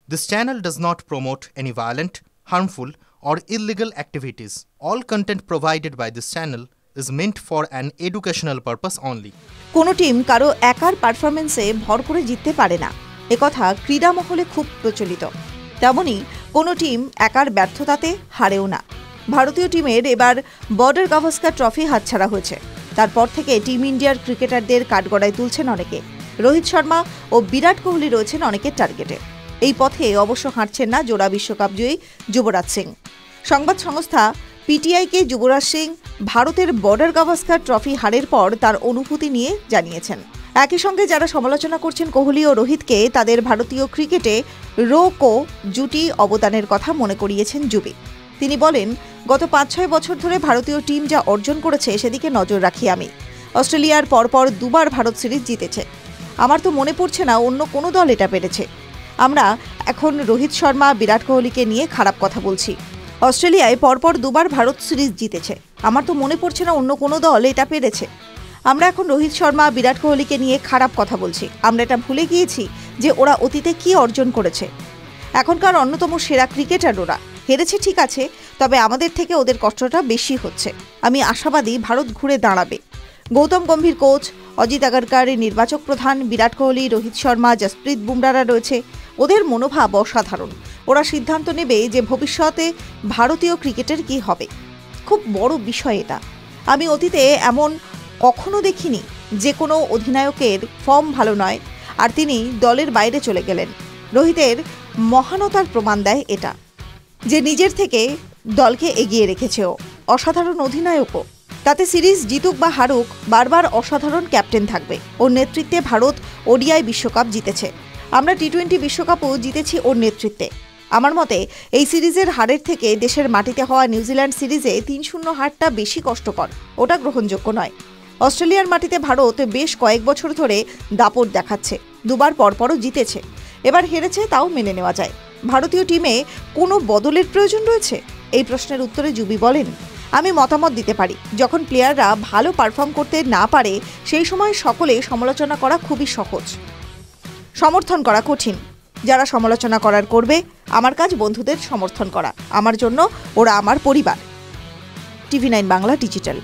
This channel does not promote any violent, harmful, or illegal activities. All content provided by this channel is meant for an educational purpose only. কোনো team কারো একার পারফরমেন্সে ভর করে জিততে পারে না, একথা ক্রীড়া মহলে খুব প্রচলিত। তেমনি কোনো টিম একার ব্যর্থতাতে হারেও না। ভারতীয় টিমের এবার বর্ডার গাভাস্কার ট্রফি হাতছাড়া হয়েছে। তারপর থেকে টিম ইন্ডিয়ার ক্রিকেটারদের কাঠগড়ায় তুলছেন অনেকে। রোহিত শর্মা ও বিরাট কোহলি রয়েছেন অনেকের টার্গেটে। এই পথে অবশ্য হাঁটছেন না জোড়া বিশ্বকাপ জয়ী যুবরাজ সিং। সংবাদ সংস্থা পিটিআইকে যুবরাজ সিং ভারতের বর্ডার গাভাস্কার ট্রফি হারের পর তার অনুভূতি নিয়ে জানিয়েছেন। একই সঙ্গে যারা সমালোচনা করছেন কোহলি ও রোহিতকে, তাদের ভারতীয় ক্রিকেটে রো-কো জুটি অবদানের কথা মনে করিয়েছেন যুবি। তিনি বলেন, গত ৫-৬ বছর ধরে ভারতীয় টিম যা অর্জন করেছে সেদিকে নজর রাখি আমি। অস্ট্রেলিয়ার পরপর দুবার ভারত সিরিজ জিতেছে। আমার তো মনে পড়ছে না অন্য কোনো দল এটা পেরেছে। আমরা এখন রোহিত শর্মা, বিরাট কোহলিকে নিয়ে খারাপ কথা বলছি। অস্ট্রেলিয়ায় পরপর দুবার ভারত সিরিজ জিতেছে। আমার তো মনে পড়ছে না অন্য কোনো দল এটা পেরেছে। আমরা এখন রোহিত শর্মা, বিরাট কোহলিকে নিয়ে খারাপ কথা বলছি। আমরা এটা ভুলে গিয়েছি যে ওরা অতীতে কি অর্জন করেছে। এখনকার অন্যতম সেরা ক্রিকেটার ওরা। হেরেছে ঠিক আছে, তবে আমাদের থেকে ওদের কষ্টটা বেশি হচ্ছে। আমি আশাবাদী ভারত ঘুরে দাঁড়াবে। গৌতম গম্ভীর কোচ, অজিত আগারকার নির্বাচক প্রধান, বিরাট কোহলি, রোহিত শর্মা, জসপ্রীত বুমরারা রয়েছে। ওদের মনোভাব অসাধারণ। ওরা সিদ্ধান্ত নেবে যে ভবিষ্যতে ভারতীয় ক্রিকেটের কি হবে। খুব বড় বিষয় এটা। আমি অতীতে এমন কখনো দেখিনি যে কোনো অধিনায়কের ফর্ম ভালো নয় আর তিনি দলের বাইরে চলে গেলেন। রোহিতের মহানতার প্রমাণ দেয় এটা, যে নিজের থেকে দলকে এগিয়ে রেখেছে ও। অসাধারণ অধিনায়কও। তাতে সিরিজ জিতুক বা হারুক, বারবার অসাধারণ ক্যাপ্টেন থাকবে। ওর নেতৃত্বে ভারত ওডিআই বিশ্বকাপ জিতেছে। আমরা টি-20 বিশ্বকাপও জিতেছি ওর নেতৃত্বে। আমার মতে এই সিরিজের হারের থেকে দেশের মাটিতে হওয়া নিউজিল্যান্ড সিরিজে ৩-০ হারটা বেশি কষ্টকর। ওটা গ্রহণযোগ্য নয়। অস্ট্রেলিয়ার মাটিতে ভারত বেশ কয়েক বছর ধরে দাপট দেখাচ্ছে। দুবার পরপরও জিতেছে। এবার হেরেছে, তাও মেনে নেওয়া যায়। ভারতীয় টিমে কোনো বদলের প্রয়োজন রয়েছে? এই প্রশ্নের উত্তরে যুবি বলেন, আমি মতামত দিতে পারি। যখন প্লেয়াররা ভালো পারফর্ম করতে না পারে সেই সময় সকলে সমালোচনা করা খুবই সহজ, সমর্থন করা কঠিন। যারা সমালোচনা করার করবে, আমার কাজ বন্ধুদের সমর্থন করা। আমার জন্য ওরা আমার পরিবার। টিভি9 বাংলা ডিজিটাল।